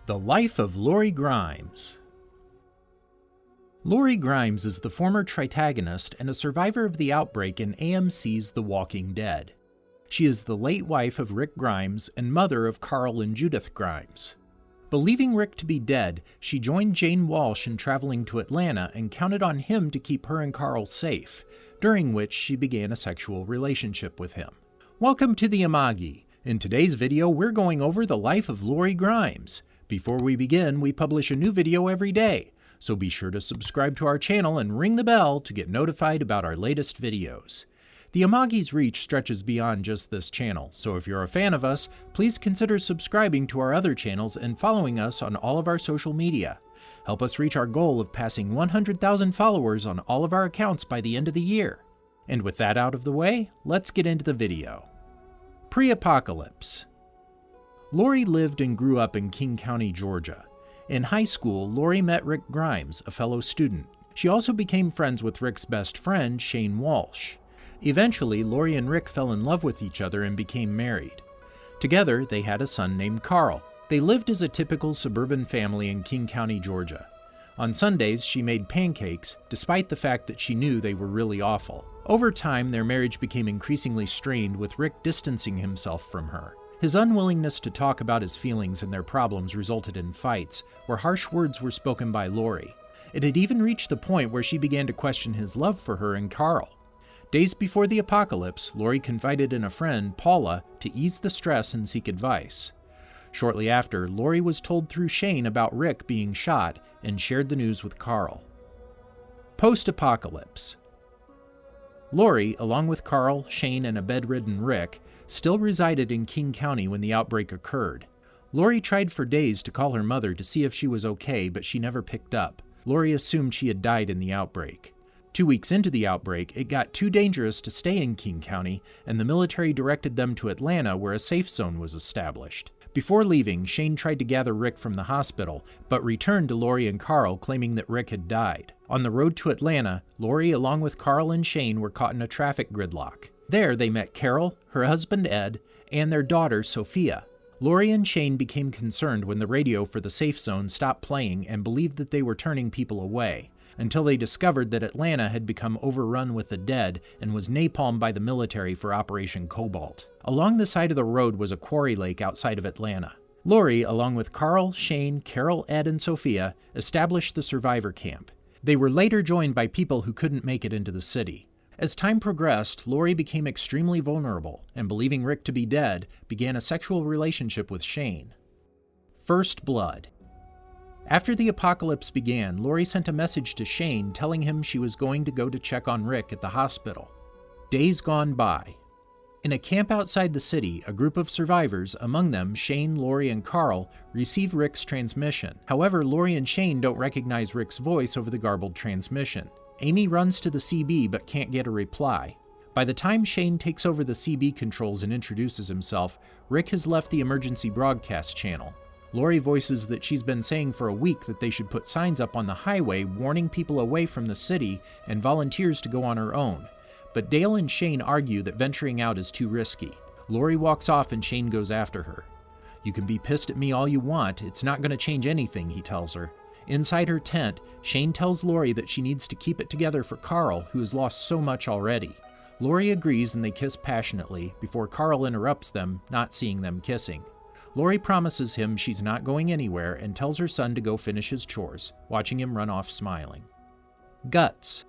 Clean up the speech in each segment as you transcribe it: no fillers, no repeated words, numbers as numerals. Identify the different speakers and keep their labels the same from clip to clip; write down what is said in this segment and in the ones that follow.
Speaker 1: The Life of Lori Grimes. Lori Grimes is the former tritagonist and a survivor of the outbreak in AMC's The Walking Dead. She is the late wife of Rick Grimes and mother of Carl and Judith Grimes. Believing Rick to be dead, she joined Shane Walsh in traveling to Atlanta and counted on him to keep her and Carl safe, during which she began a sexual relationship with him. Welcome to the Amagi. In today's video, we're going over the life of Lori Grimes. Before we begin, we publish a new video every day, so be sure to subscribe to our channel and ring the bell to get notified about our latest videos. The Amagi's reach stretches beyond just this channel, so if you're a fan of us, please consider subscribing to our other channels and following us on all of our social media. Help us reach our goal of passing 100,000 followers on all of our accounts by the end of the year. And with that out of the way, let's get into the video. Pre-apocalypse. Lori lived and grew up in King County, Georgia. In high school, Lori met Rick Grimes, a fellow student. She also became friends with Rick's best friend, Shane Walsh. Eventually, Lori and Rick fell in love with each other and became married. Together, they had a son named Carl. They lived as a typical suburban family in King County, Georgia. On Sundays, she made pancakes, despite the fact that she knew they were really awful. Over time, their marriage became increasingly strained, with Rick distancing himself from her. His unwillingness to talk about his feelings and their problems resulted in fights, where harsh words were spoken by Lori. It had even reached the point where she began to question his love for her and Carl. Days before the apocalypse, Lori confided in a friend, Paula, to ease the stress and seek advice. Shortly after, Lori was told through Shane about Rick being shot and shared the news with Carl. Post-apocalypse. Lori, along with Carl, Shane, and a bedridden Rick, still resided in King County when the outbreak occurred. Lori tried for days to call her mother to see if she was okay, but she never picked up. Lori assumed she had died in the outbreak. 2 weeks into the outbreak, it got too dangerous to stay in King County, and the military directed them to Atlanta, where a safe zone was established. Before leaving, Shane tried to gather Rick from the hospital, but returned to Lori and Carl, claiming that Rick had died. On the road to Atlanta, Lori, along with Carl and Shane, were caught in a traffic gridlock. There, they met Carol, her husband Ed, and their daughter Sophia. Lori and Shane became concerned when the radio for the safe zone stopped playing and believed that they were turning people away, until they discovered that Atlanta had become overrun with the dead and was napalmed by the military for Operation Cobalt. Along the side of the road was a quarry lake outside of Atlanta. Lori, along with Carl, Shane, Carol, Ed, and Sophia, established the survivor camp. They were later joined by people who couldn't make it into the city. As time progressed, Lori became extremely vulnerable, and believing Rick to be dead, began a sexual relationship with Shane. First blood. After the apocalypse began, Lori sent a message to Shane telling him she was going to go to check on Rick at the hospital. Days gone by. In a camp outside the city, a group of survivors, among them Shane, Lori, and Carl, receive Rick's transmission. However, Lori and Shane don't recognize Rick's voice over the garbled transmission. Amy runs to the CB but can't get a reply. By the time Shane takes over the CB controls and introduces himself, Rick has left the emergency broadcast channel. Lori voices that she's been saying for a week that they should put signs up on the highway warning people away from the city and volunteers to go on her own. But Dale and Shane argue that venturing out is too risky. Lori walks off and Shane goes after her. "You can be pissed at me all you want, it's not going to change anything," he tells her. Inside her tent, Shane tells Lori that she needs to keep it together for Carl, who has lost so much already. Lori agrees and they kiss passionately, before Carl interrupts them, not seeing them kissing. Lori promises him she's not going anywhere and tells her son to go finish his chores, watching him run off smiling. Guts.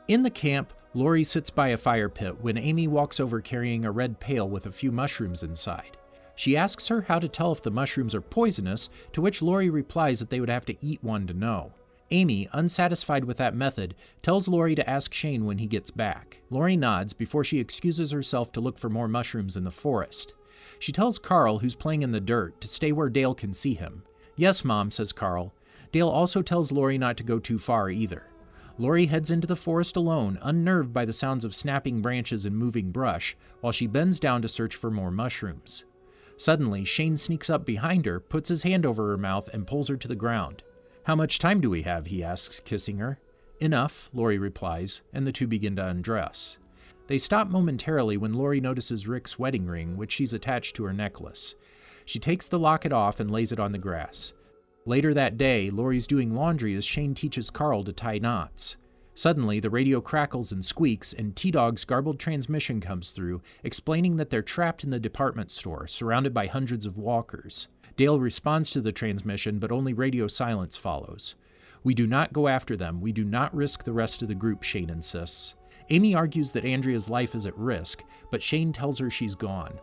Speaker 1: In the camp, Lori sits by a fire pit when Amy walks over carrying a red pail with a few mushrooms inside. She asks her how to tell if the mushrooms are poisonous, to which Lori replies that they would have to eat one to know. Amy, unsatisfied with that method, tells Lori to ask Shane when he gets back. Lori nods before she excuses herself to look for more mushrooms in the forest. She tells Carl, who's playing in the dirt, to stay where Dale can see him. "Yes, Mom," says Carl. Dale also tells Lori not to go too far either. Lori heads into the forest alone, unnerved by the sounds of snapping branches and moving brush, while she bends down to search for more mushrooms. Suddenly, Shane sneaks up behind her, puts his hand over her mouth, and pulls her to the ground. "How much time do we have?" he asks, kissing her. "Enough," Lori replies, and the two begin to undress. They stop momentarily when Lori notices Rick's wedding ring, which she's attached to her necklace. She takes the locket off and lays it on the grass. Later that day, Lori's doing laundry as Shane teaches Carl to tie knots. Suddenly, the radio crackles and squeaks, and T-Dog's garbled transmission comes through, explaining that they're trapped in the department store, surrounded by hundreds of walkers. Dale responds to the transmission, but only radio silence follows. "We do not go after them. We do not risk the rest of the group," Shane insists. Amy argues that Andrea's life is at risk, but Shane tells her she's gone.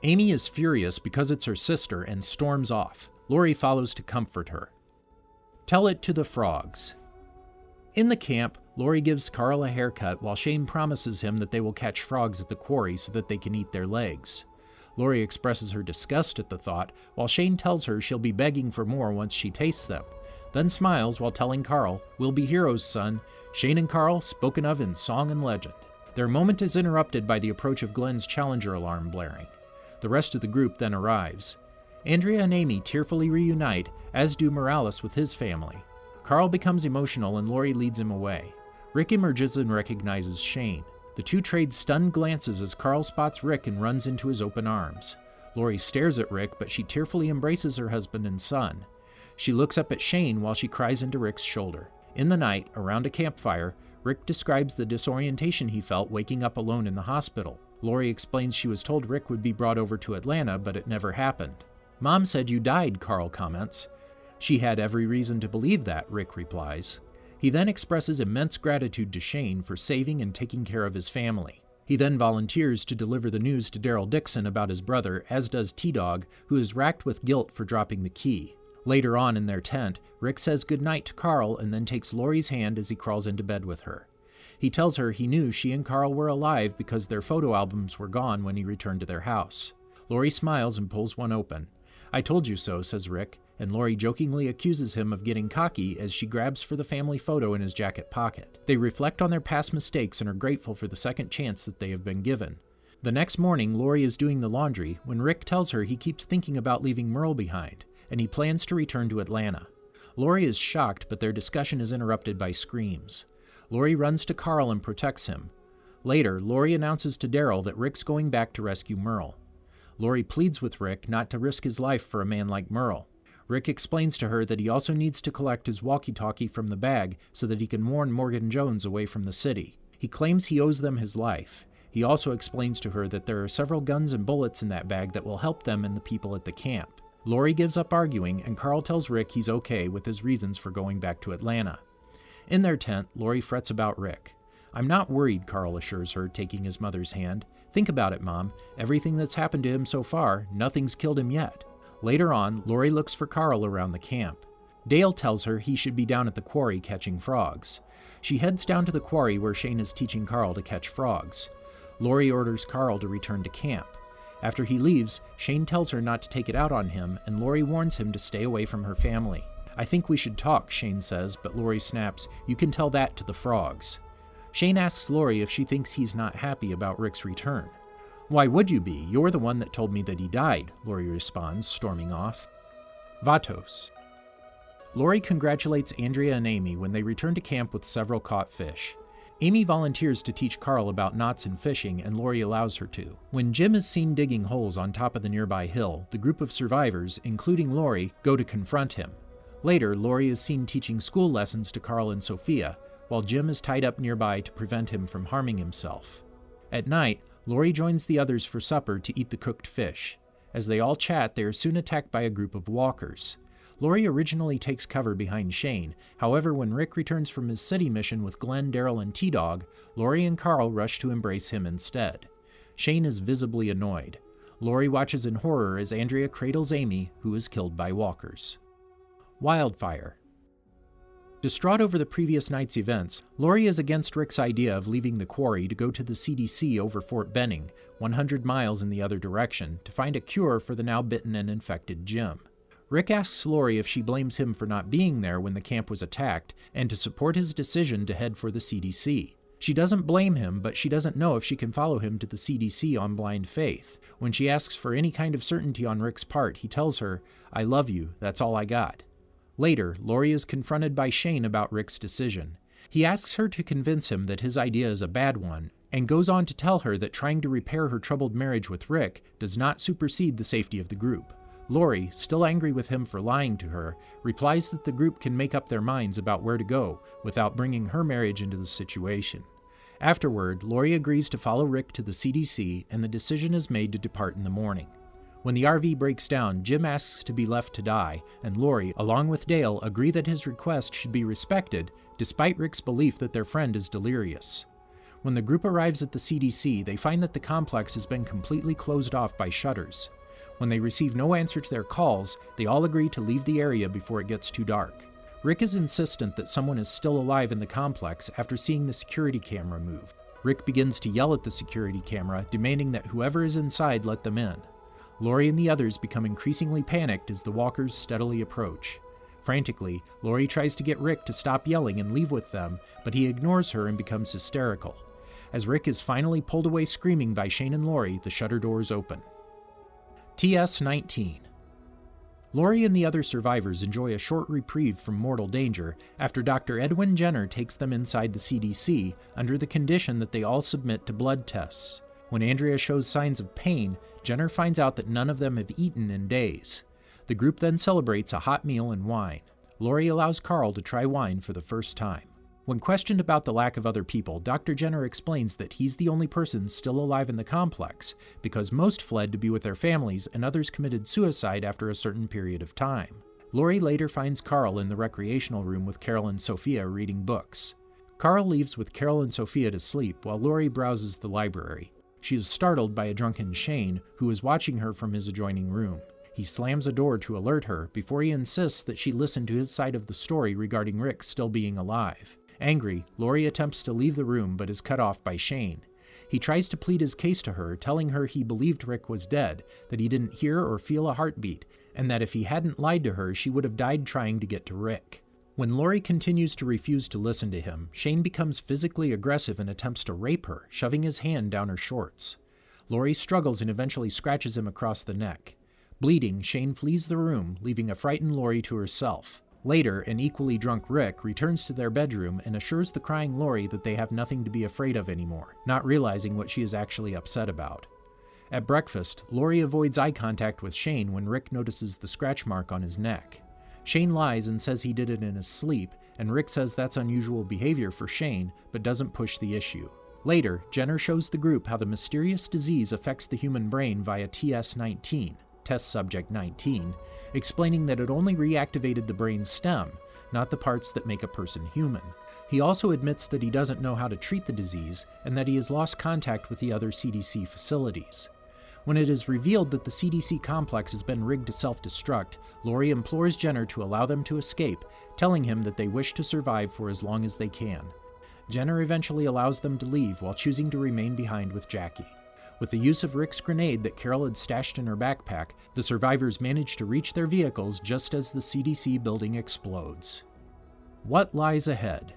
Speaker 1: Amy is furious because it's her sister and storms off. Lori follows to comfort her. Tell it to the frogs. In the camp, Lori gives Carl a haircut while Shane promises him that they will catch frogs at the quarry so that they can eat their legs. Lori expresses her disgust at the thought, while Shane tells her she'll be begging for more once she tastes them, then smiles while telling Carl, "We'll be heroes, son. Shane and Carl, spoken of in song and legend." Their moment is interrupted by the approach of Glenn's Challenger alarm blaring. The rest of the group then arrives. Andrea and Amy tearfully reunite, as do Morales with his family. Carl becomes emotional and Lori leads him away. Rick emerges and recognizes Shane. The two trade stunned glances as Carl spots Rick and runs into his open arms. Lori stares at Rick, but she tearfully embraces her husband and son. She looks up at Shane while she cries into Rick's shoulder. In the night, around a campfire, Rick describes the disorientation he felt waking up alone in the hospital. Lori explains she was told Rick would be brought over to Atlanta, but it never happened. "Mom said you died," Carl comments. "She had every reason to believe that," Rick replies. He then expresses immense gratitude to Shane for saving and taking care of his family. He then volunteers to deliver the news to Daryl Dixon about his brother, as does T-Dog, who is racked with guilt for dropping the key. Later on in their tent, Rick says goodnight to Carl and then takes Lori's hand as he crawls into bed with her. He tells her he knew she and Carl were alive because their photo albums were gone when he returned to their house. Lori smiles and pulls one open. "I told you so," says Rick, and Lori jokingly accuses him of getting cocky as she grabs for the family photo in his jacket pocket. They reflect on their past mistakes and are grateful for the second chance that they have been given. The next morning, Lori is doing the laundry when Rick tells her he keeps thinking about leaving Merle behind, and he plans to return to Atlanta. Lori is shocked, but their discussion is interrupted by screams. Lori runs to Carl and protects him. Later, Lori announces to Daryl that Rick's going back to rescue Merle. Lori pleads with Rick not to risk his life for a man like Merle. Rick explains to her that he also needs to collect his walkie-talkie from the bag so that he can warn Morgan Jones away from the city. He claims he owes them his life. He also explains to her that there are several guns and bullets in that bag that will help them and the people at the camp. Lori gives up arguing, and Carl tells Rick he's okay with his reasons for going back to Atlanta. In their tent, Lori frets about Rick. "I'm not worried," Carl assures her, taking his mother's hand. "Think about it, Mom. Everything that's happened to him so far, nothing's killed him yet." Later on, Lori looks for Carl around the camp. Dale tells her he should be down at the quarry catching frogs. She heads down to the quarry where Shane is teaching Carl to catch frogs. Lori orders Carl to return to camp. After he leaves, Shane tells her not to take it out on him, and Lori warns him to stay away from her family. "I think we should talk," Shane says, but Lori snaps, "You can tell that to the frogs." Shane asks Lori if she thinks he's not happy about Rick's return. "Why would you be? You're the one that told me that he died," Lori responds, storming off. Vatos. Lori congratulates Andrea and Amy when they return to camp with several caught fish. Amy volunteers to teach Carl about knots and fishing, and Lori allows her to. When Jim is seen digging holes on top of the nearby hill, the group of survivors, including Lori, go to confront him. Later, Lori is seen teaching school lessons to Carl and Sophia, while Jim is tied up nearby to prevent him from harming himself. At night, Lori joins the others for supper to eat the cooked fish. As they all chat, they are soon attacked by a group of walkers. Lori originally takes cover behind Shane. However, when Rick returns from his city mission with Glenn, Daryl, and T-Dog, Lori and Carl rush to embrace him instead. Shane is visibly annoyed. Lori watches in horror as Andrea cradles Amy, who is killed by walkers. Wildfire. Distraught over the previous night's events, Lori is against Rick's idea of leaving the quarry to go to the CDC over Fort Benning, 100 miles in the other direction, to find a cure for the now bitten and infected Jim. Rick asks Lori if she blames him for not being there when the camp was attacked, and to support his decision to head for the CDC. She doesn't blame him, but she doesn't know if she can follow him to the CDC on blind faith. When she asks for any kind of certainty on Rick's part, he tells her, "I love you, that's all I got." Later, Lori is confronted by Shane about Rick's decision. He asks her to convince him that his idea is a bad one, and goes on to tell her that trying to repair her troubled marriage with Rick does not supersede the safety of the group. Lori, still angry with him for lying to her, replies that the group can make up their minds about where to go without bringing her marriage into the situation. Afterward, Lori agrees to follow Rick to the CDC, and the decision is made to depart in the morning. When the RV breaks down, Jim asks to be left to die, and Lori, along with Dale, agree that his request should be respected, despite Rick's belief that their friend is delirious. When the group arrives at the CDC, they find that the complex has been completely closed off by shutters. When they receive no answer to their calls, they all agree to leave the area before it gets too dark. Rick is insistent that someone is still alive in the complex after seeing the security camera move. Rick begins to yell at the security camera, demanding that whoever is inside let them in. Lori and the others become increasingly panicked as the walkers steadily approach. Frantically, Lori tries to get Rick to stop yelling and leave with them, but he ignores her and becomes hysterical. As Rick is finally pulled away screaming by Shane and Lori, the shutter doors open. TS-19. Lori and the other survivors enjoy a short reprieve from mortal danger after Dr. Edwin Jenner takes them inside the CDC under the condition that they all submit to blood tests. When Andrea shows signs of pain, Jenner finds out that none of them have eaten in days. The group then celebrates a hot meal and wine. Lori allows Carl to try wine for the first time. When questioned about the lack of other people, Dr. Jenner explains that he's the only person still alive in the complex, because most fled to be with their families and others committed suicide after a certain period of time. Lori later finds Carl in the recreational room with Carol and Sophia reading books. Carl leaves with Carol and Sophia to sleep while Lori browses the library. She is startled by a drunken Shane, who is watching her from his adjoining room. He slams a door to alert her before he insists that she listen to his side of the story regarding Rick still being alive. Angry, Lori attempts to leave the room but is cut off by Shane. He tries to plead his case to her, telling her he believed Rick was dead, that he didn't hear or feel a heartbeat, and that if he hadn't lied to her, she would have died trying to get to Rick. When Lori continues to refuse to listen to him, Shane becomes physically aggressive and attempts to rape her, shoving his hand down her shorts. Lori struggles and eventually scratches him across the neck. Bleeding, Shane flees the room, leaving a frightened Lori to herself. Later, an equally drunk Rick returns to their bedroom and assures the crying Lori that they have nothing to be afraid of anymore, not realizing what she is actually upset about. At breakfast, Lori avoids eye contact with Shane when Rick notices the scratch mark on his neck. Shane lies and says he did it in his sleep, and Rick says that's unusual behavior for Shane, but doesn't push the issue. Later, Jenner shows the group how the mysterious disease affects the human brain via TS-19, Test Subject 19, explaining that it only reactivated the brain's stem, not the parts that make a person human. He also admits that he doesn't know how to treat the disease and that he has lost contact with the other CDC facilities. When it is revealed that the CDC complex has been rigged to self-destruct, Lori implores Jenner to allow them to escape, telling him that they wish to survive for as long as they can. Jenner eventually allows them to leave while choosing to remain behind with Jackie. With the use of Rick's grenade that Carol had stashed in her backpack, the survivors manage to reach their vehicles just as the CDC building explodes. What lies ahead?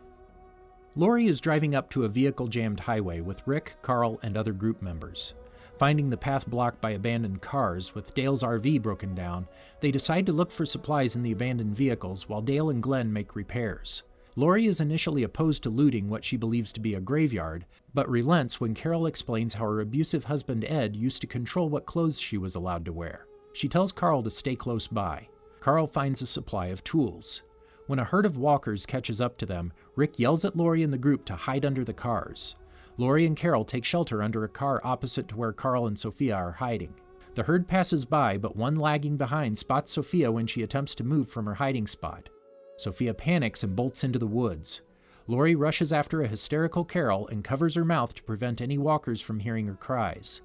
Speaker 1: Lori is driving up to a vehicle-jammed highway with Rick, Carl, and other group members. Finding the path blocked by abandoned cars, with Dale's RV broken down, they decide to look for supplies in the abandoned vehicles while Dale and Glenn make repairs. Lori is initially opposed to looting what she believes to be a graveyard, but relents when Carol explains how her abusive husband Ed used to control what clothes she was allowed to wear. She tells Carl to stay close by. Carl finds a supply of tools. When a herd of walkers catches up to them, Rick yells at Lori and the group to hide under the cars. Lori and Carol take shelter under a car opposite to where Carl and Sophia are hiding. The herd passes by, but one lagging behind spots Sophia when she attempts to move from her hiding spot. Sophia panics and bolts into the woods. Lori rushes after a hysterical Carol and covers her mouth to prevent any walkers from hearing her cries.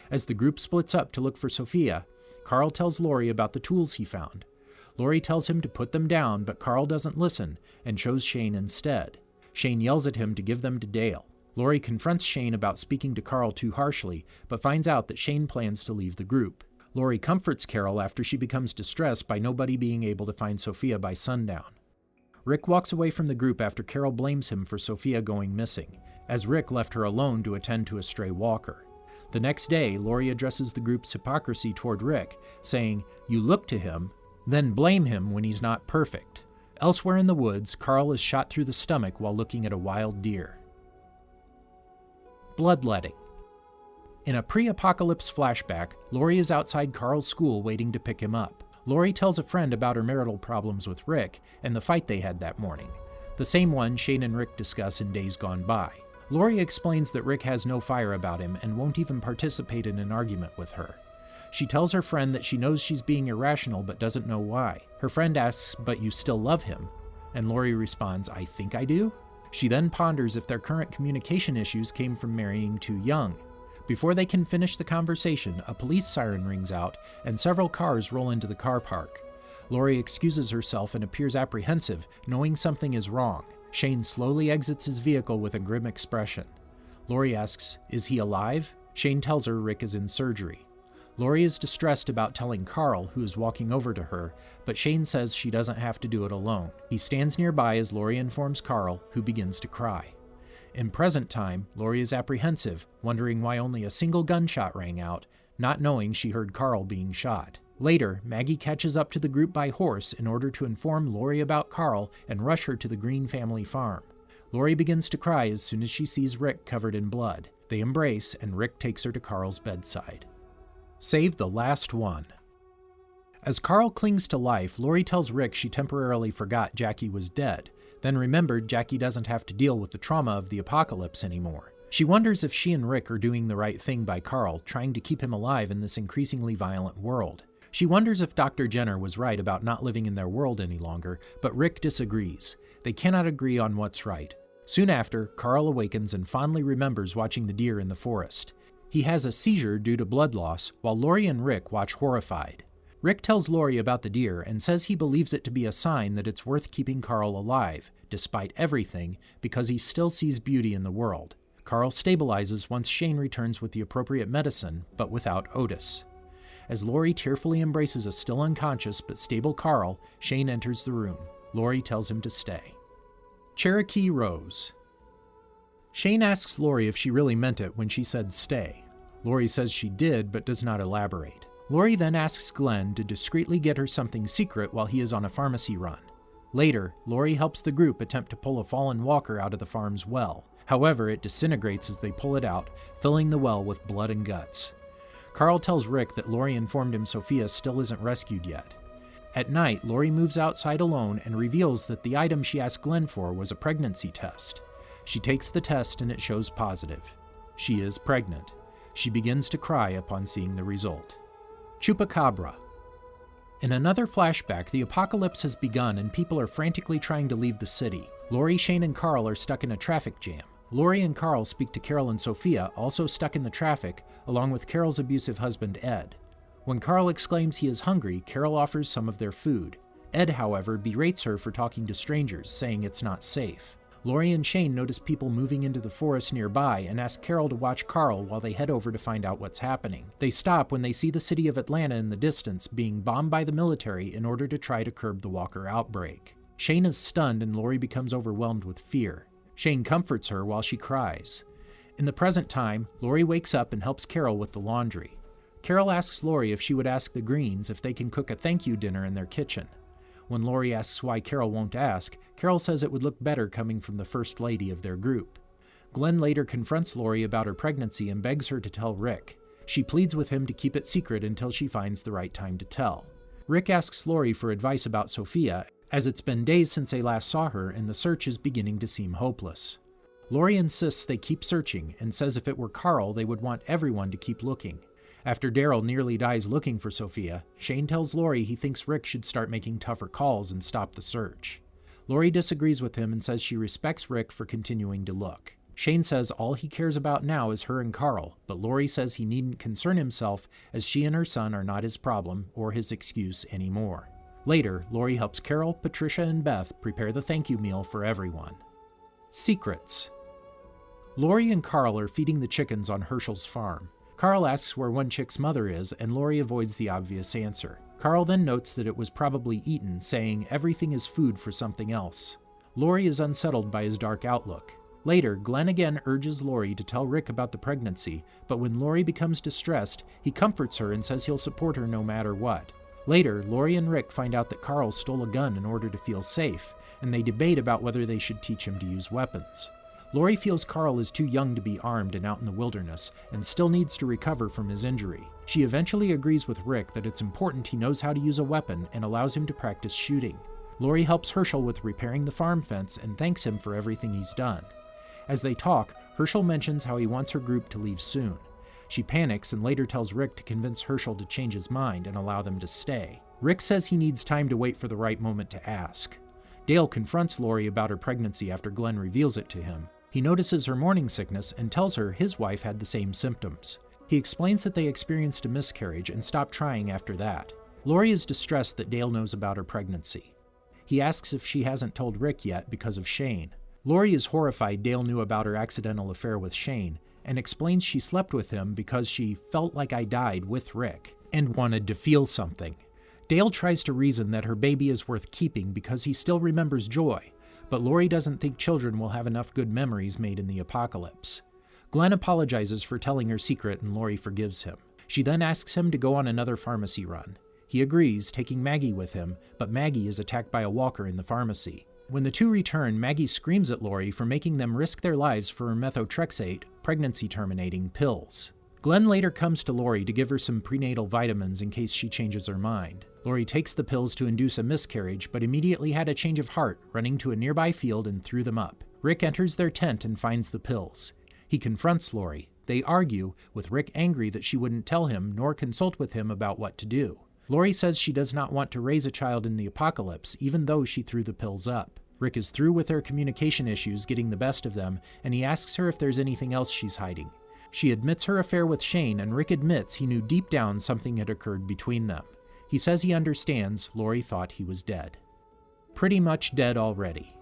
Speaker 1: As the group splits up to look for Sophia, Carl tells Lori about the tools he found. Lori tells him to put them down, but Carl doesn't listen and shows Shane instead. Shane yells at him to give them to Dale. Lori confronts Shane about speaking to Carl too harshly, but finds out that Shane plans to leave the group. Lori comforts Carol after she becomes distressed by nobody being able to find Sophia by sundown. Rick walks away from the group after Carol blames him for Sophia going missing, as Rick left her alone to attend to a stray walker. The next day, Lori addresses the group's hypocrisy toward Rick, saying, "You look to him, then blame him when he's not perfect." Elsewhere in the woods, Carl is shot through the stomach while looking at a wild deer. Bloodletting. In a pre-apocalypse flashback, Lori is outside Carl's school waiting to pick him up. Lori tells a friend about her marital problems with Rick and the fight they had that morning, the same one Shane and Rick discuss in days gone by. Lori explains that Rick has no fire about him and won't even participate in an argument with her. She tells her friend that she knows she's being irrational but doesn't know why. Her friend asks, "But you still love him?" And Lori responds, "I think I do." She then ponders if their current communication issues came from marrying too young. Before they can finish the conversation, a police siren rings out and several cars roll into the car park. Lori excuses herself and appears apprehensive, knowing something is wrong. Shane slowly exits his vehicle with a grim expression. Lori asks, "Is he alive?" Shane tells her Rick is in surgery. Lori is distressed about telling Carl, who is walking over to her, but Shane says she doesn't have to do it alone. He stands nearby as Lori informs Carl, who begins to cry. In present time, Lori is apprehensive, wondering why only a single gunshot rang out, not knowing she heard Carl being shot. Later, Maggie catches up to the group by horse in order to inform Lori about Carl and rush her to the Green family farm. Lori begins to cry as soon as she sees Rick covered in blood. They embrace, and Rick takes her to Carl's bedside. Save the last one. As Carl clings to life, Lori tells Rick she temporarily forgot Jackie was dead, then remembered Jackie doesn't have to deal with the trauma of the apocalypse anymore. She wonders if she and Rick are doing the right thing by Carl, trying to keep him alive in this increasingly violent world. She wonders if Dr. Jenner was right about not living in their world any longer, but Rick disagrees. They cannot agree on what's right. Soon after, Carl awakens and fondly remembers watching the deer in the forest. He has a seizure due to blood loss, while Lori and Rick watch horrified. Rick tells Lori about the deer and says he believes it to be a sign that it's worth keeping Carl alive, despite everything, because he still sees beauty in the world. Carl stabilizes once Shane returns with the appropriate medicine, but without Otis. As Lori tearfully embraces a still unconscious but stable Carl, Shane enters the room. Lori tells him to stay. Cherokee Rose. Shane asks Lori if she really meant it when she said stay. Lori says she did, but does not elaborate. Lori then asks Glenn to discreetly get her something secret while he is on a pharmacy run. Later, Lori helps the group attempt to pull a fallen walker out of the farm's well. However, it disintegrates as they pull it out, filling the well with blood and guts. Carl tells Rick that Lori informed him Sophia still isn't rescued yet. At night, Lori moves outside alone and reveals that the item she asked Glenn for was a pregnancy test. She takes the test and it shows positive. She is pregnant. She begins to cry upon seeing the result. Chupacabra. In another flashback, the apocalypse has begun and people are frantically trying to leave the city. Lori, Shane, and Carl are stuck in a traffic jam. Lori and Carl speak to Carol and Sophia, also stuck in the traffic, along with Carol's abusive husband, Ed. When Carl exclaims he is hungry, Carol offers some of their food. Ed, however, berates her for talking to strangers, saying it's not safe. Lori and Shane notice people moving into the forest nearby and ask Carol to watch Carl while they head over to find out what's happening. They stop when they see the city of Atlanta in the distance being bombed by the military in order to try to curb the Walker outbreak. Shane is stunned and Lori becomes overwhelmed with fear. Shane comforts her while she cries. In the present time, Lori wakes up and helps Carol with the laundry. Carol asks Lori if she would ask the Greens if they can cook a thank you dinner in their kitchen. When Lori asks why Carol won't ask, Carol says it would look better coming from the first lady of their group. Glenn later confronts Lori about her pregnancy and begs her to tell Rick. She pleads with him to keep it secret until she finds the right time to tell. Rick asks Lori for advice about Sophia, as it's been days since they last saw her and the search is beginning to seem hopeless. Lori insists they keep searching and says if it were Carl, they would want everyone to keep looking. After Daryl nearly dies looking for Sophia, Shane tells Lori he thinks Rick should start making tougher calls and stop the search. Lori disagrees with him and says she respects Rick for continuing to look. Shane says all he cares about now is her and Carl, but Lori says he needn't concern himself as she and her son are not his problem or his excuse anymore. Later, Lori helps Carol, Patricia, and Beth prepare the thank you meal for everyone. Secrets. Lori and Carl are feeding the chickens on Herschel's farm. Carl asks where one chick's mother is, and Lori avoids the obvious answer. Carl then notes that it was probably eaten, saying everything is food for something else. Lori is unsettled by his dark outlook. Later, Glenn again urges Lori to tell Rick about the pregnancy, but when Lori becomes distressed, he comforts her and says he'll support her no matter what. Later, Lori and Rick find out that Carl stole a gun in order to feel safe, and they debate about whether they should teach him to use weapons. Lori feels Carl is too young to be armed and out in the wilderness, and still needs to recover from his injury. She eventually agrees with Rick that it's important he knows how to use a weapon and allows him to practice shooting. Lori helps Herschel with repairing the farm fence and thanks him for everything he's done. As they talk, Herschel mentions how he wants her group to leave soon. She panics and later tells Rick to convince Herschel to change his mind and allow them to stay. Rick says he needs time to wait for the right moment to ask. Dale confronts Lori about her pregnancy after Glenn reveals it to him. He notices her morning sickness and tells her his wife had the same symptoms. He explains that they experienced a miscarriage and stopped trying after that. Lori is distressed that Dale knows about her pregnancy. He asks if she hasn't told Rick yet because of Shane. Lori is horrified Dale knew about her accidental affair with Shane, and explains she slept with him because she felt like I died with Rick, and wanted to feel something. Dale tries to reason that her baby is worth keeping because he still remembers Joy, but Lori doesn't think children will have enough good memories made in the apocalypse. Glenn apologizes for telling her secret and Lori forgives him. She then asks him to go on another pharmacy run. He agrees, taking Maggie with him, but Maggie is attacked by a walker in the pharmacy. When the two return, Maggie screams at Lori for making them risk their lives for methotrexate, pregnancy-terminating pills. Glenn later comes to Lori to give her some prenatal vitamins in case she changes her mind. Lori takes the pills to induce a miscarriage, but immediately had a change of heart, running to a nearby field and threw them up. Rick enters their tent and finds the pills. He confronts Lori. They argue, with Rick angry that she wouldn't tell him nor consult with him about what to do. Lori says she does not want to raise a child in the apocalypse, even though she threw the pills up. Rick is through with their communication issues getting the best of them, and he asks her if there's anything else she's hiding. She admits her affair with Shane, and Rick admits he knew deep down something had occurred between them. He says he understands Lori thought he was dead. Pretty much dead already.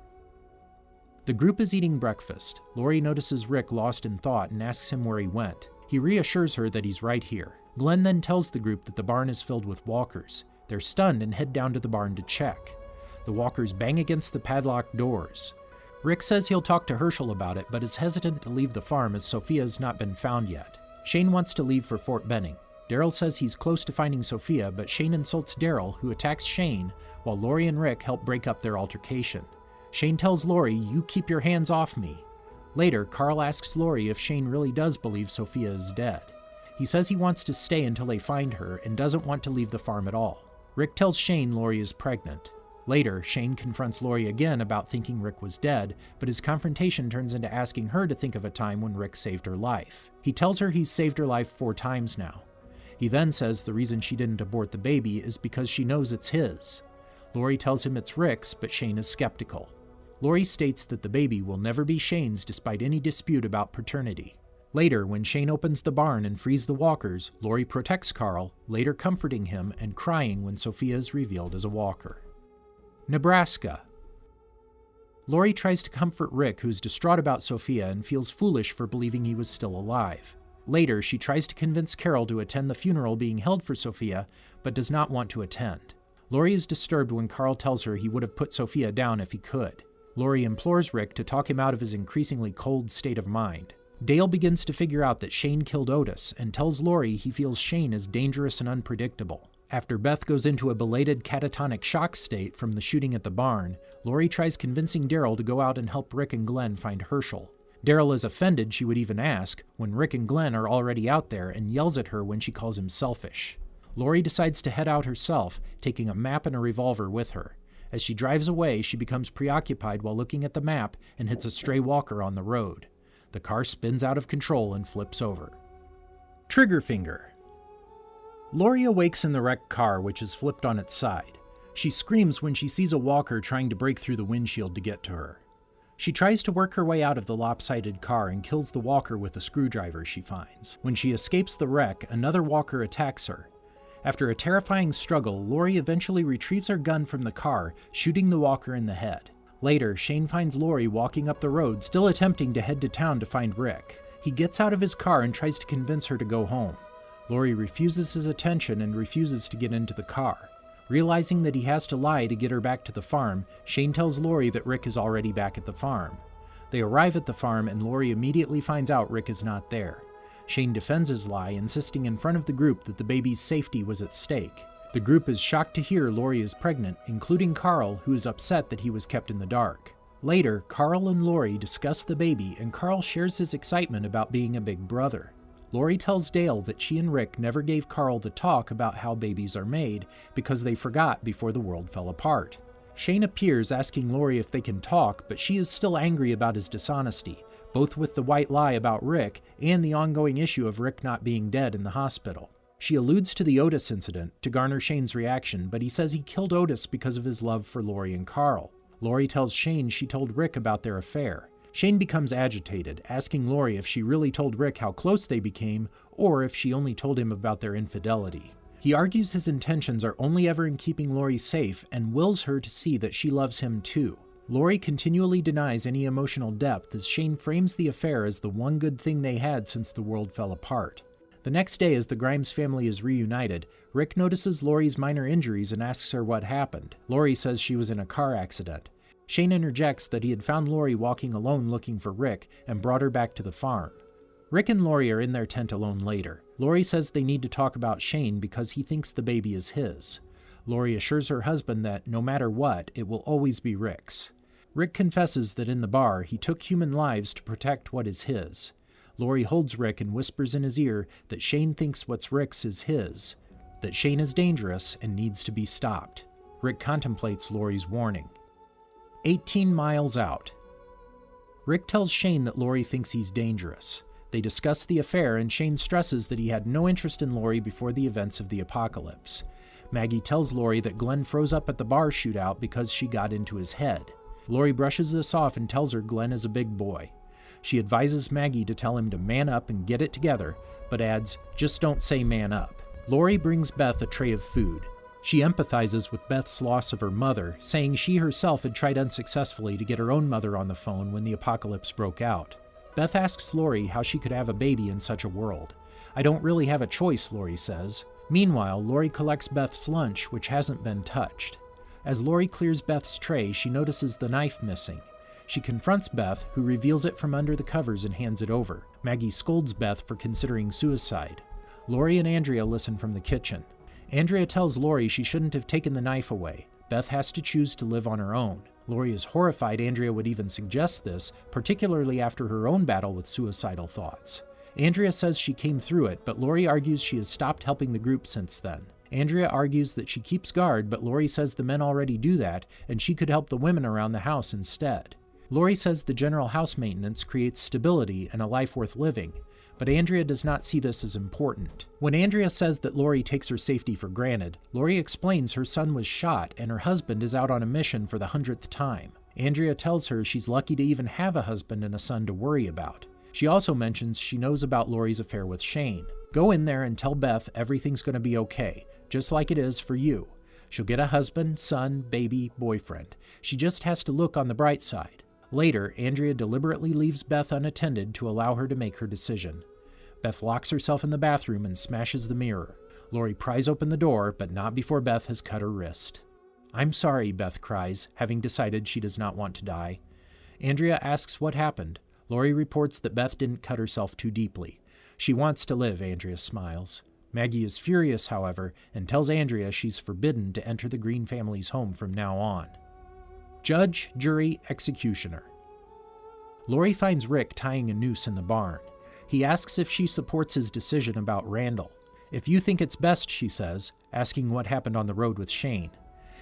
Speaker 1: The group is eating breakfast. Lori notices Rick lost in thought and asks him where he went. He reassures her that he's right here. Glenn then tells the group that the barn is filled with walkers. They're stunned and head down to the barn to check. The walkers bang against the padlocked doors. Rick says he'll talk to Herschel about it, but is hesitant to leave the farm as Sophia's not been found yet. Shane wants to leave for Fort Benning. Daryl says he's close to finding Sophia, but Shane insults Daryl, who attacks Shane, while Lori and Rick help break up their altercation. Shane tells Lori, "You keep your hands off me." Later, Carl asks Lori if Shane really does believe Sophia is dead. He says he wants to stay until they find her and doesn't want to leave the farm at all. Rick tells Shane Lori is pregnant. Later, Shane confronts Lori again about thinking Rick was dead, but his confrontation turns into asking her to think of a time when Rick saved her life. He tells her he's saved her life 4 times now. He then says the reason she didn't abort the baby is because she knows it's his. Lori tells him it's Rick's, but Shane is skeptical. Lori states that the baby will never be Shane's despite any dispute about paternity. Later, when Shane opens the barn and frees the walkers, Lori protects Carl, later comforting him and crying when Sophia is revealed as a walker. Nebraska. Lori tries to comfort Rick, who's distraught about Sophia and feels foolish for believing he was still alive. Later, she tries to convince Carol to attend the funeral being held for Sophia, but does not want to attend. Lori is disturbed when Carl tells her he would have put Sophia down if he could. Lori implores Rick to talk him out of his increasingly cold state of mind. Dale begins to figure out that Shane killed Otis and tells Lori he feels Shane is dangerous and unpredictable. After Beth goes into a belated catatonic shock state from the shooting at the barn, Lori tries convincing Daryl to go out and help Rick and Glenn find Herschel. Daryl is offended she would even ask when Rick and Glenn are already out there and yells at her when she calls him selfish. Lori decides to head out herself, taking a map and a revolver with her. As she drives away, she becomes preoccupied while looking at the map and hits a stray walker on the road. The car spins out of control and flips over. Triggerfinger. Lori awakes in the wrecked car, which is flipped on its side. She screams when she sees a walker trying to break through the windshield to get to her. She tries to work her way out of the lopsided car and kills the walker with a screwdriver she finds. When she escapes the wreck, another walker attacks her. After a terrifying struggle, Lori eventually retrieves her gun from the car, shooting the walker in the head. Later, Shane finds Lori walking up the road, still attempting to head to town to find Rick. He gets out of his car and tries to convince her to go home. Lori refuses his attention and refuses to get into the car. Realizing that he has to lie to get her back to the farm, Shane tells Lori that Rick is already back at the farm. They arrive at the farm and Lori immediately finds out Rick is not there. Shane defends his lie, insisting in front of the group that the baby's safety was at stake. The group is shocked to hear Lori is pregnant, including Carl, who is upset that he was kept in the dark. Later, Carl and Lori discuss the baby, and Carl shares his excitement about being a big brother. Lori tells Dale that she and Rick never gave Carl the talk about how babies are made because they forgot before the world fell apart. Shane appears asking Lori if they can talk, but she is still angry about his dishonesty, both with the white lie about Rick and the ongoing issue of Rick not being dead in the hospital. She alludes to the Otis incident to garner Shane's reaction, but he says he killed Otis because of his love for Lori and Carl. Lori tells Shane she told Rick about their affair. Shane becomes agitated, asking Lori if she really told Rick how close they became, or if she only told him about their infidelity. He argues his intentions are only ever in keeping Lori safe and wills her to see that she loves him too. Lori continually denies any emotional depth as Shane frames the affair as the one good thing they had since the world fell apart. The next day, as the Grimes family is reunited, Rick notices Lori's minor injuries and asks her what happened. Lori says she was in a car accident. Shane interjects that he had found Lori walking alone looking for Rick and brought her back to the farm. Rick and Lori are in their tent alone later. Lori says they need to talk about Shane because he thinks the baby is his. Lori assures her husband that no matter what, it will always be Rick's. Rick confesses that in the bar, he took human lives to protect what is his. Lori holds Rick and whispers in his ear that Shane thinks what's Rick's is his, that Shane is dangerous and needs to be stopped. Rick contemplates Lori's warning. 18 miles out. Rick tells Shane that Lori thinks he's dangerous. They discuss the affair, and Shane stresses that he had no interest in Lori before the events of the apocalypse. Maggie tells Lori that Glenn froze up at the bar shootout because she got into his head. Lori brushes this off and tells her Glenn is a big boy. She advises Maggie to tell him to man up and get it together, but adds, just don't say man up. Lori brings Beth a tray of food. She empathizes with Beth's loss of her mother, saying she herself had tried unsuccessfully to get her own mother on the phone when the apocalypse broke out. Beth asks Lori how she could have a baby in such a world. I don't really have a choice, Lori says. Meanwhile, Lori collects Beth's lunch, which hasn't been touched. As Lori clears Beth's tray, she notices the knife missing. She confronts Beth, who reveals it from under the covers and hands it over. Maggie scolds Beth for considering suicide. Lori and Andrea listen from the kitchen. Andrea tells Lori she shouldn't have taken the knife away. Beth has to choose to live on her own. Lori is horrified Andrea would even suggest this, particularly after her own battle with suicidal thoughts. Andrea says she came through it, but Lori argues she has stopped helping the group since then. Andrea argues that she keeps guard, but Lori says the men already do that, and she could help the women around the house instead. Lori says the general house maintenance creates stability and a life worth living, but Andrea does not see this as important. When Andrea says that Lori takes her safety for granted, Lori explains her son was shot and her husband is out on a mission for the 100th time. Andrea tells her she's lucky to even have a husband and a son to worry about. She also mentions she knows about Lori's affair with Shane. Go in there and tell Beth everything's going to be okay, just like it is for you. She'll get a husband, son, baby, boyfriend. She just has to look on the bright side. Later, Andrea deliberately leaves Beth unattended to allow her to make her decision. Beth locks herself in the bathroom and smashes the mirror. Lori pries open the door, but not before Beth has cut her wrist. I'm sorry, Beth cries, having decided she does not want to die. Andrea asks what happened. Lori reports that Beth didn't cut herself too deeply. She wants to live, Andrea smiles. Maggie is furious, however, and tells Andrea she's forbidden to enter the Green family's home from now on. Judge, jury, executioner. Lori finds Rick tying a noose in the barn. He asks if she supports his decision about Randall. If you think it's best, she says, asking what happened on the road with Shane.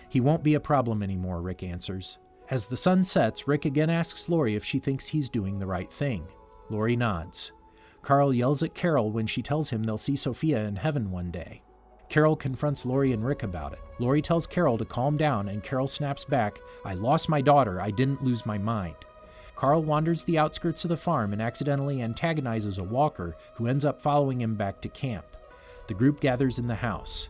Speaker 1: He won't be a problem anymore, Rick answers. As the sun sets, Rick again asks Lori if she thinks he's doing the right thing. Lori nods. Carl yells at Carol when she tells him they'll see Sophia in heaven one day. Carol confronts Lori and Rick about it. Lori tells Carol to calm down, and Carol snaps back, I lost my daughter, I didn't lose my mind. Carl wanders the outskirts of the farm and accidentally antagonizes a walker who ends up following him back to camp. The group gathers in the house.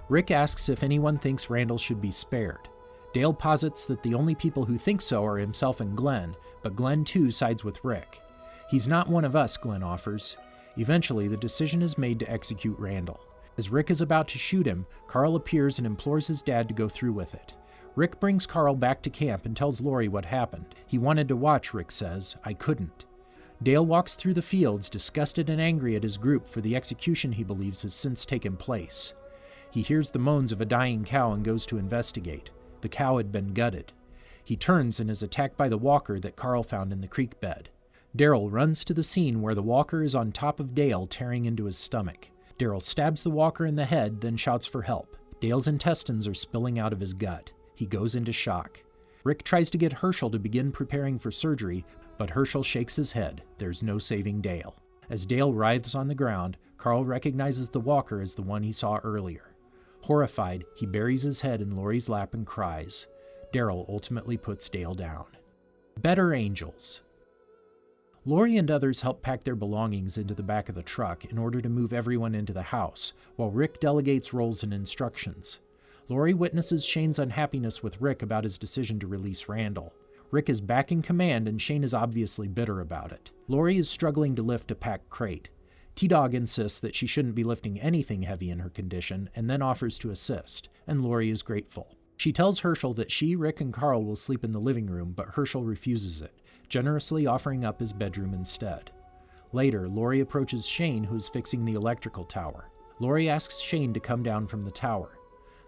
Speaker 1: Rick asks if anyone thinks Randall should be spared. Dale posits that the only people who think so are himself and Glenn, but Glenn too sides with Rick. He's not one of us, Glenn offers. Eventually, the decision is made to execute Randall. As Rick is about to shoot him, Carl appears and implores his dad to go through with it. Rick brings Carl back to camp and tells Lori what happened. He wanted to watch, Rick says. I couldn't. Dale walks through the fields, disgusted and angry at his group for the execution he believes has since taken place. He hears the moans of a dying cow and goes to investigate. The cow had been gutted. He turns and is attacked by the walker that Carl found in the creek bed. Daryl runs to the scene where the walker is on top of Dale, tearing into his stomach. Daryl stabs the walker in the head, then shouts for help. Dale's intestines are spilling out of his gut. He goes into shock. Rick tries to get Herschel to begin preparing for surgery, but Herschel shakes his head. There's no saving Dale. As Dale writhes on the ground, Carl recognizes the walker as the one he saw earlier. Horrified, he buries his head in Lori's lap and cries. Daryl ultimately puts Dale down. Better Angels. Lori and others help pack their belongings into the back of the truck in order to move everyone into the house, while Rick delegates roles and instructions. Lori witnesses Shane's unhappiness with Rick about his decision to release Randall. Rick is back in command and Shane is obviously bitter about it. Lori is struggling to lift a packed crate. T-Dog insists that she shouldn't be lifting anything heavy in her condition and then offers to assist, and Lori is grateful. She tells Herschel that she, Rick, and Carl will sleep in the living room, but Herschel refuses it, generously offering up his bedroom instead. Later, Lori approaches Shane, who is fixing the electrical tower. Lori asks Shane to come down from the tower.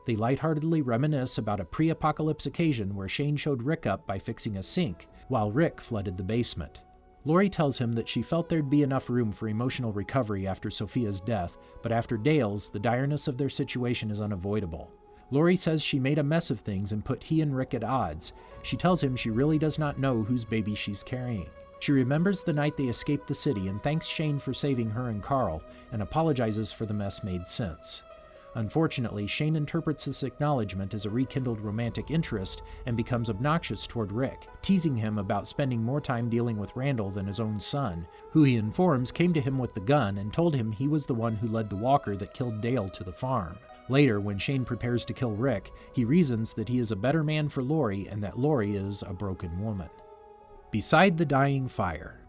Speaker 1: They lightheartedly reminisce about a pre-apocalypse occasion where Shane showed Rick up by fixing a sink, while Rick flooded the basement. Lori tells him that she felt there'd be enough room for emotional recovery after Sophia's death, but after Dale's, the direness of their situation is unavoidable. Lori says she made a mess of things and put he and Rick at odds. She tells him she really does not know whose baby she's carrying. She remembers the night they escaped the city and thanks Shane for saving her and Carl, and apologizes for the mess made since. Unfortunately, Shane interprets this acknowledgement as a rekindled romantic interest and becomes obnoxious toward Rick, teasing him about spending more time dealing with Randall than his own son, who he informs came to him with the gun and told him he was the one who led the walker that killed Dale to the farm. Later, when Shane prepares to kill Rick, he reasons that he is a better man for Lori and that Lori is a broken woman. Beside the dying fire.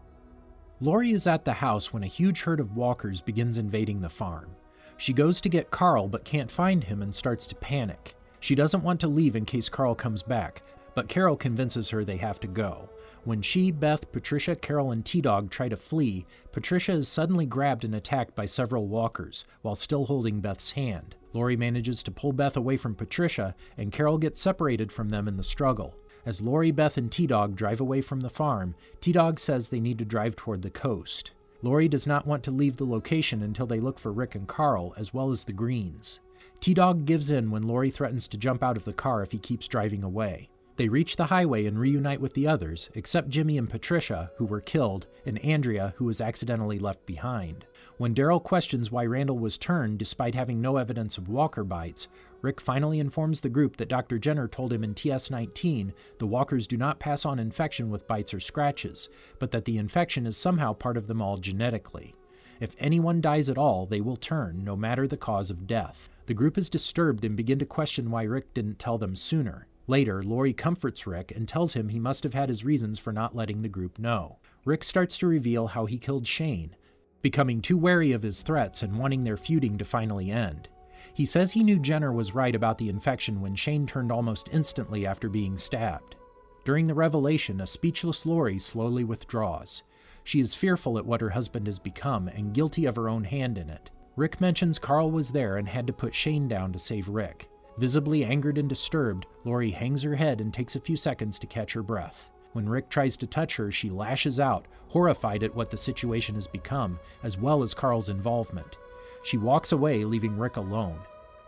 Speaker 1: Lori is at the house when a huge herd of walkers begins invading the farm. She goes to get Carl but can't find him and starts to panic. She doesn't want to leave in case Carl comes back, but Carol convinces her they have to go. When she, Beth, Patricia, Carol, and T-Dog try to flee, Patricia is suddenly grabbed and attacked by several walkers, while still holding Beth's hand. Lori manages to pull Beth away from Patricia, and Carol gets separated from them in the struggle. As Lori, Beth, and T-Dog drive away from the farm, T-Dog says they need to drive toward the coast. Lori does not want to leave the location until they look for Rick and Carl, as well as the Greens. T-Dog gives in when Lori threatens to jump out of the car if he keeps driving away. They reach the highway and reunite with the others, except Jimmy and Patricia, who were killed, and Andrea, who was accidentally left behind. When Daryl questions why Randall was turned despite having no evidence of walker bites, Rick finally informs the group that Dr. Jenner told him in TS-19 the walkers do not pass on infection with bites or scratches, but that the infection is somehow part of them all genetically. If anyone dies at all, they will turn, no matter the cause of death. The group is disturbed and begin to question why Rick didn't tell them sooner. Later, Lori comforts Rick and tells him he must have had his reasons for not letting the group know. Rick starts to reveal how he killed Shane, becoming too wary of his threats and wanting their feuding to finally end. He says he knew Jenner was right about the infection when Shane turned almost instantly after being stabbed. During the revelation, a speechless Lori slowly withdraws. She is fearful at what her husband has become and guilty of her own hand in it. Rick mentions Carl was there and had to put Shane down to save Rick. Visibly angered and disturbed, Lori hangs her head and takes a few seconds to catch her breath. When Rick tries to touch her, she lashes out, horrified at what the situation has become, as well as Carl's involvement. She walks away, leaving Rick alone.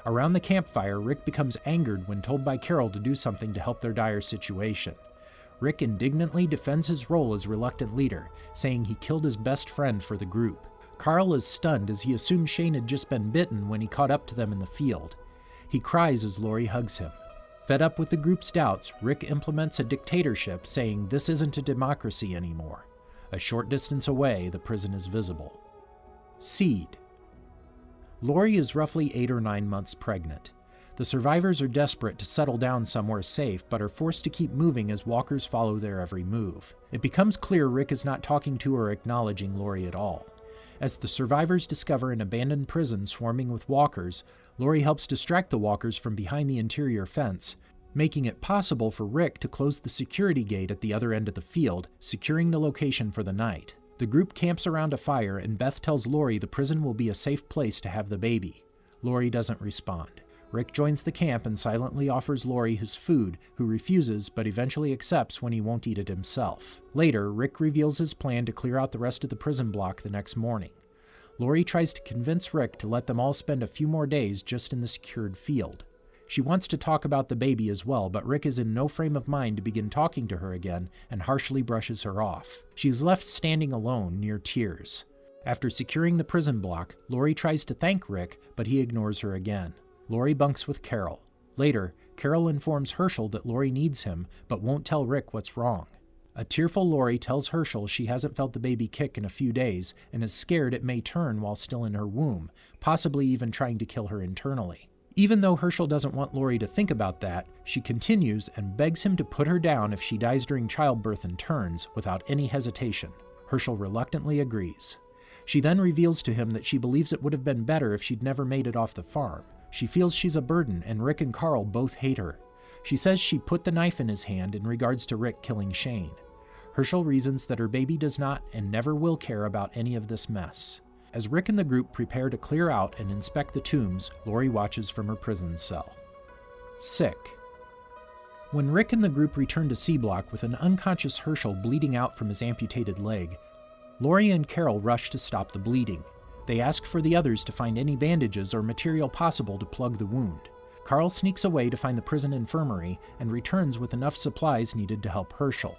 Speaker 1: Around the campfire, Rick becomes angered when told by Carol to do something to help their dire situation. Rick indignantly defends his role as reluctant leader, saying he killed his best friend for the group. Carl is stunned as he assumes Shane had just been bitten when he caught up to them in the field. He cries as Lori hugs him. Fed up with the group's doubts, Rick implements a dictatorship, saying this isn't a democracy anymore. A short distance away, the prison is visible. Seed. Lori is roughly 8 or 9 months pregnant. The survivors are desperate to settle down somewhere safe, but are forced to keep moving as walkers follow their every move. It becomes clear Rick is not talking to or acknowledging Lori at all. As the survivors discover an abandoned prison swarming with walkers, Lori helps distract the walkers from behind the interior fence, making it possible for Rick to close the security gate at the other end of the field, securing the location for the night. The group camps around a fire, and Beth tells Lori the prison will be a safe place to have the baby. Lori doesn't respond. Rick joins the camp and silently offers Lori his food, who refuses but eventually accepts when he won't eat it himself. Later, Rick reveals his plan to clear out the rest of the prison block the next morning. Lori tries to convince Rick to let them all spend a few more days just in the secured field. She wants to talk about the baby as well, but Rick is in no frame of mind to begin talking to her again and harshly brushes her off. She is left standing alone, near tears. After securing the prison block, Lori tries to thank Rick, but he ignores her again. Lori bunks with Carol. Later, Carol informs Herschel that Lori needs him, but won't tell Rick what's wrong. A tearful Lori tells Herschel she hasn't felt the baby kick in a few days and is scared it may turn while still in her womb, possibly even trying to kill her internally. Even though Herschel doesn't want Lori to think about that, she continues and begs him to put her down if she dies during childbirth and turns, without any hesitation. Herschel reluctantly agrees. She then reveals to him that she believes it would have been better if she'd never made it off the farm. She feels she's a burden, and Rick and Carl both hate her. She says she put the knife in his hand in regards to Rick killing Shane. Herschel reasons that her baby does not and never will care about any of this mess. As Rick and the group prepare to clear out and inspect the tombs, Lori watches from her prison cell. Sick. When Rick and the group return to C Block with an unconscious Herschel bleeding out from his amputated leg, Lori and Carol rush to stop the bleeding. They ask for the others to find any bandages or material possible to plug the wound. Carl sneaks away to find the prison infirmary and returns with enough supplies needed to help Herschel.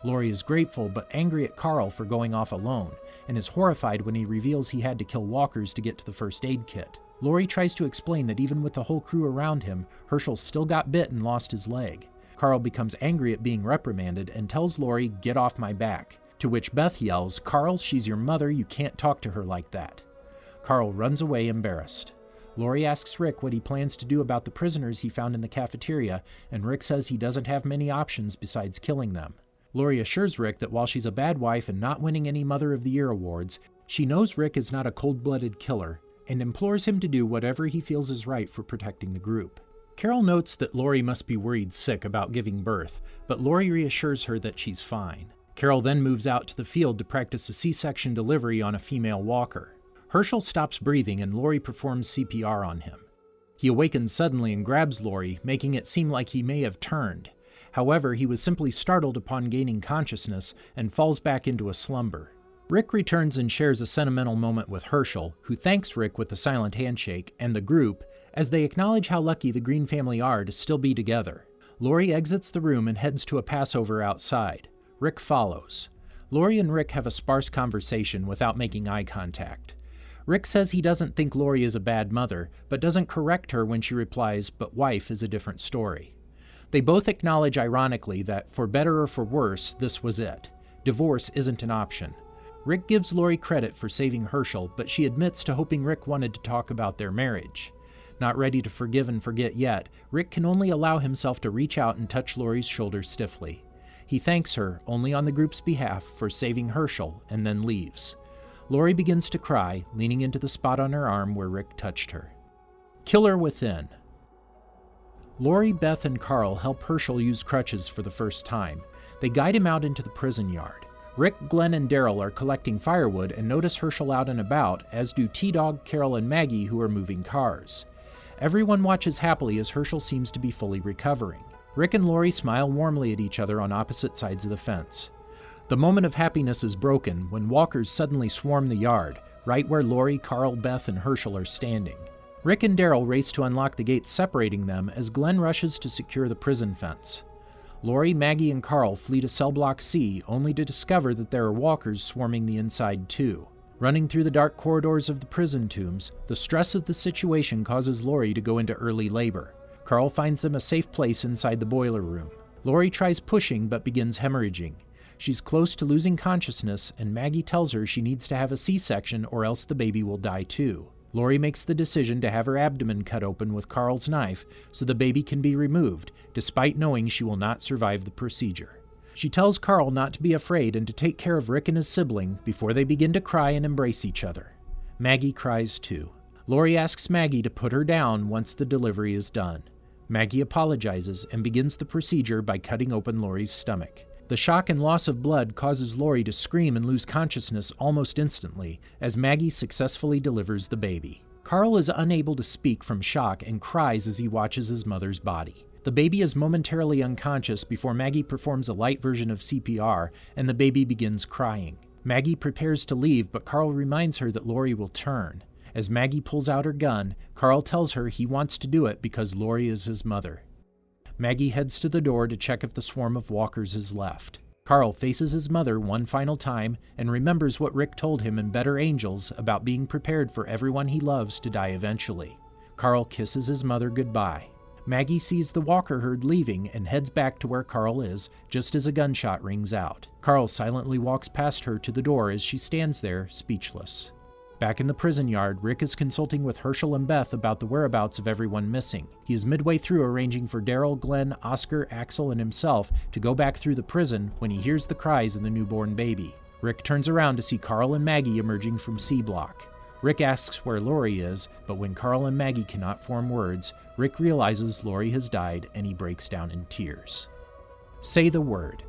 Speaker 1: Lori is grateful but angry at Carl for going off alone, and is horrified when he reveals he had to kill walkers to get to the first aid kit. Lori tries to explain that even with the whole crew around him, Herschel still got bit and lost his leg. Carl becomes angry at being reprimanded and tells Lori, "Get off my back," to which Beth yells, "Carl, she's your mother, you can't talk to her like that." Carl runs away embarrassed. Lori asks Rick what he plans to do about the prisoners he found in the cafeteria, and Rick says he doesn't have many options besides killing them. Lori assures Rick that while she's a bad wife and not winning any Mother of the Year awards, she knows Rick is not a cold-blooded killer, and implores him to do whatever he feels is right for protecting the group. Carol notes that Lori must be worried sick about giving birth, but Lori reassures her that she's fine. Carol then moves out to the field to practice a C-section delivery on a female walker. Herschel stops breathing and Lori performs CPR on him. He awakens suddenly and grabs Lori, making it seem like he may have turned. However, he was simply startled upon gaining consciousness and falls back into a slumber. Rick returns and shares a sentimental moment with Herschel, who thanks Rick with a silent handshake, and the group, as they acknowledge how lucky the Green family are to still be together. Lori exits the room and heads to a Passover outside. Rick follows. Lori and Rick have a sparse conversation without making eye contact. Rick says he doesn't think Lori is a bad mother, but doesn't correct her when she replies, "But wife is a different story." They both acknowledge ironically that, for better or for worse, this was it. Divorce isn't an option. Rick gives Lori credit for saving Herschel, but she admits to hoping Rick wanted to talk about their marriage. Not ready to forgive and forget yet, Rick can only allow himself to reach out and touch Lori's shoulder stiffly. He thanks her, only on the group's behalf, for saving Herschel, and then leaves. Lori begins to cry, leaning into the spot on her arm where Rick touched her. Killer Within. Lori, Beth, and Carl help Herschel use crutches for the first time. They guide him out into the prison yard. Rick, Glenn, and Daryl are collecting firewood and notice Herschel out and about, as do T-Dog, Carol, and Maggie, who are moving cars. Everyone watches happily as Herschel seems to be fully recovering. Rick and Lori smile warmly at each other on opposite sides of the fence. The moment of happiness is broken when walkers suddenly swarm the yard, right where Lori, Carl, Beth, and Herschel are standing. Rick and Daryl race to unlock the gates separating them as Glenn rushes to secure the prison fence. Lori, Maggie, and Carl flee to Cell Block C, only to discover that there are walkers swarming the inside too. Running through the dark corridors of the prison tombs, the stress of the situation causes Lori to go into early labor. Carl finds them a safe place inside the boiler room. Lori tries pushing but begins hemorrhaging. She's close to losing consciousness, and Maggie tells her she needs to have a C-section or else the baby will die too. Lori makes the decision to have her abdomen cut open with Carl's knife so the baby can be removed, despite knowing she will not survive the procedure. She tells Carl not to be afraid and to take care of Rick and his sibling before they begin to cry and embrace each other. Maggie cries too. Lori asks Maggie to put her down once the delivery is done. Maggie apologizes and begins the procedure by cutting open Lori's stomach. The shock and loss of blood causes Lori to scream and lose consciousness almost instantly as Maggie successfully delivers the baby. Carl is unable to speak from shock and cries as he watches his mother's body. The baby is momentarily unconscious before Maggie performs a light version of CPR, and the baby begins crying. Maggie prepares to leave, but Carl reminds her that Lori will turn. As Maggie pulls out her gun, Carl tells her he wants to do it because Lori is his mother. Maggie heads to the door to check if the swarm of walkers is left. Carl faces his mother one final time and remembers what Rick told him in Better Angels about being prepared for everyone he loves to die eventually. Carl kisses his mother goodbye. Maggie sees the walker herd leaving and heads back to where Carl is, just as a gunshot rings out. Carl silently walks past her to the door as she stands there, speechless. Back in the prison yard, Rick is consulting with Herschel and Beth about the whereabouts of everyone missing. He is midway through arranging for Daryl, Glenn, Oscar, Axel, and himself to go back through the prison when he hears the cries of the newborn baby. Rick turns around to see Carl and Maggie emerging from C Block. Rick asks where Lori is, but when Carl and Maggie cannot form words, Rick realizes Lori has died and he breaks down in tears. Say the word.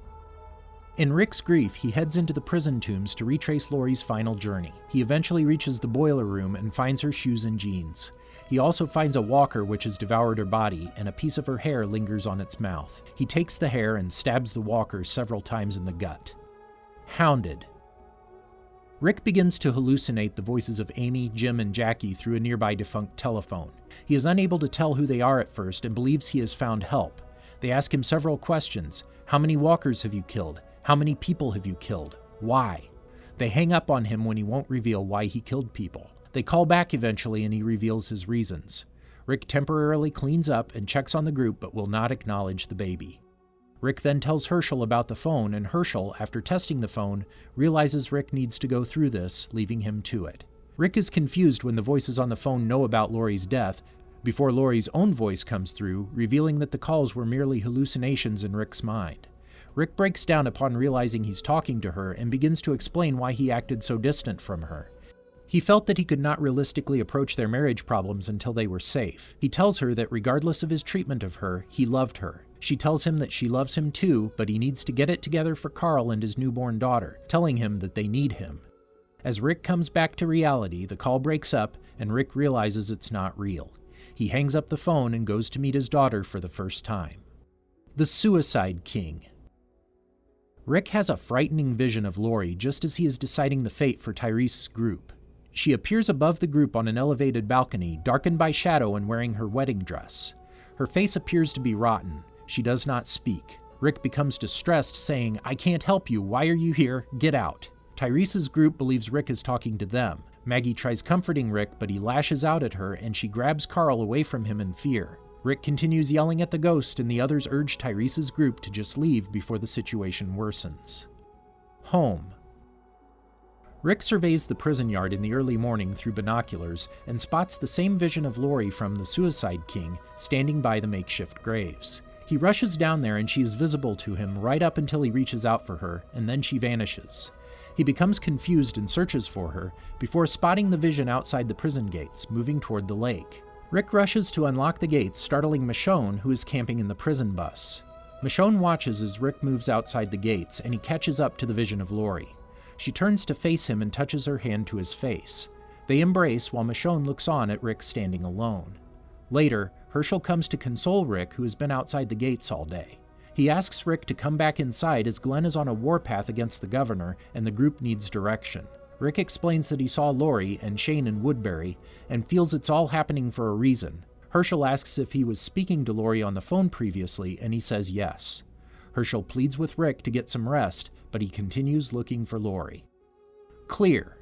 Speaker 1: In Rick's grief, he heads into the prison tombs to retrace Lori's final journey. He eventually reaches the boiler room and finds her shoes and jeans. He also finds a walker which has devoured her body, and a piece of her hair lingers on its mouth. He takes the hair and stabs the walker several times in the gut. Hounded. Rick begins to hallucinate the voices of Amy, Jim, and Jackie through a nearby defunct telephone. He is unable to tell who they are at first and believes he has found help. They ask him several questions. How many walkers have you killed? How many people have you killed? Why? They hang up on him when he won't reveal why he killed people. They call back eventually and he reveals his reasons. Rick temporarily cleans up and checks on the group but will not acknowledge the baby. Rick then tells Herschel about the phone, and Herschel, after testing the phone, realizes Rick needs to go through this, leaving him to it. Rick is confused when the voices on the phone know about Lori's death, before Lori's own voice comes through, revealing that the calls were merely hallucinations in Rick's mind. Rick breaks down upon realizing he's talking to her and begins to explain why he acted so distant from her. He felt that he could not realistically approach their marriage problems until they were safe. He tells her that regardless of his treatment of her, he loved her. She tells him that she loves him too, but he needs to get it together for Carl and his newborn daughter, telling him that they need him. As Rick comes back to reality, the call breaks up and Rick realizes it's not real. He hangs up the phone and goes to meet his daughter for the first time. The Suicide King. Rick has a frightening vision of Lori just as he is deciding the fate for Tyrese's group. She appears above the group on an elevated balcony, darkened by shadow and wearing her wedding dress. Her face appears to be rotten. She does not speak. Rick becomes distressed, saying, "I can't help you. Why are you here? Get out." Tyrese's group believes Rick is talking to them. Maggie tries comforting Rick, but he lashes out at her and she grabs Carl away from him in fear. Rick continues yelling at the ghost and the others urge Tyrese's group to just leave before the situation worsens. Home. Rick surveys the prison yard in the early morning through binoculars and spots the same vision of Lori from the Suicide King standing by the makeshift graves. He rushes down there and she is visible to him right up until he reaches out for her, and then she vanishes. He becomes confused and searches for her before spotting the vision outside the prison gates, moving toward the lake. Rick rushes to unlock the gates, startling Michonne, who is camping in the prison bus. Michonne watches as Rick moves outside the gates, and he catches up to the vision of Lori. She turns to face him and touches her hand to his face. They embrace while Michonne looks on at Rick standing alone. Later, Herschel comes to console Rick, who has been outside the gates all day. He asks Rick to come back inside as Glenn is on a warpath against the governor and the group needs direction. Rick explains that he saw Lori and Shane in Woodbury and feels it's all happening for a reason. Herschel asks if he was speaking to Lori on the phone previously, and he says yes. Herschel pleads with Rick to get some rest, but he continues looking for Lori. Clear.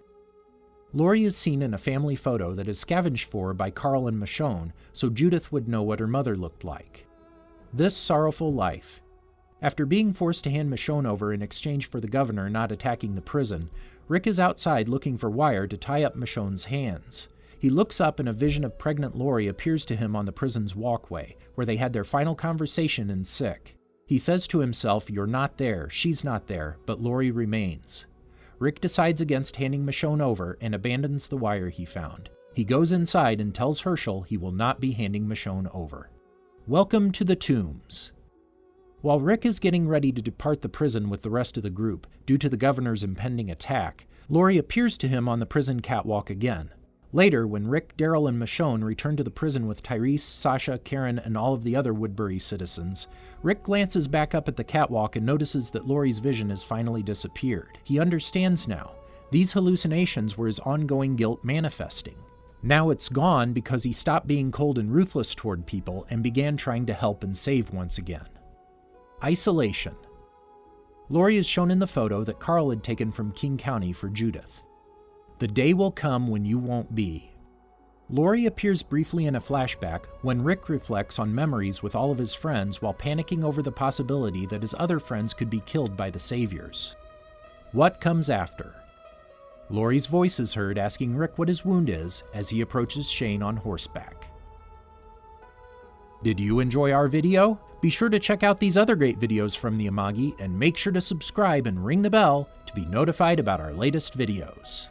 Speaker 1: Lori is seen in a family photo that is scavenged for by Carl and Michonne, so Judith would know what her mother looked like. This Sorrowful Life. After being forced to hand Michonne over in exchange for the governor not attacking the prison, Rick is outside looking for wire to tie up Michonne's hands. He looks up and a vision of pregnant Lori appears to him on the prison's walkway, where they had their final conversation in sick. He says to himself, "You're not there, she's not there, but Lori remains." Rick decides against handing Michonne over and abandons the wire he found. He goes inside and tells Herschel he will not be handing Michonne over. Welcome to the Tombs. While Rick is getting ready to depart the prison with the rest of the group, due to the governor's impending attack, Lori appears to him on the prison catwalk again. Later, when Rick, Daryl, and Michonne return to the prison with Tyrese, Sasha, Karen, and all of the other Woodbury citizens, Rick glances back up at the catwalk and notices that Lori's vision has finally disappeared. He understands now. These hallucinations were his ongoing guilt manifesting. Now it's gone because he stopped being cold and ruthless toward people and began trying to help and save once again. Isolation. Lori is shown in the photo that Carl had taken from King County for Judith. The day will come when you won't be. Lori appears briefly in a flashback when Rick reflects on memories with all of his friends while panicking over the possibility that his other friends could be killed by the Saviors. What comes after? Lori's voice is heard asking Rick what his wound is as he approaches Shane on horseback. Did you enjoy our video? Be sure to check out these other great videos from the Amagi and make sure to subscribe and ring the bell to be notified about our latest videos.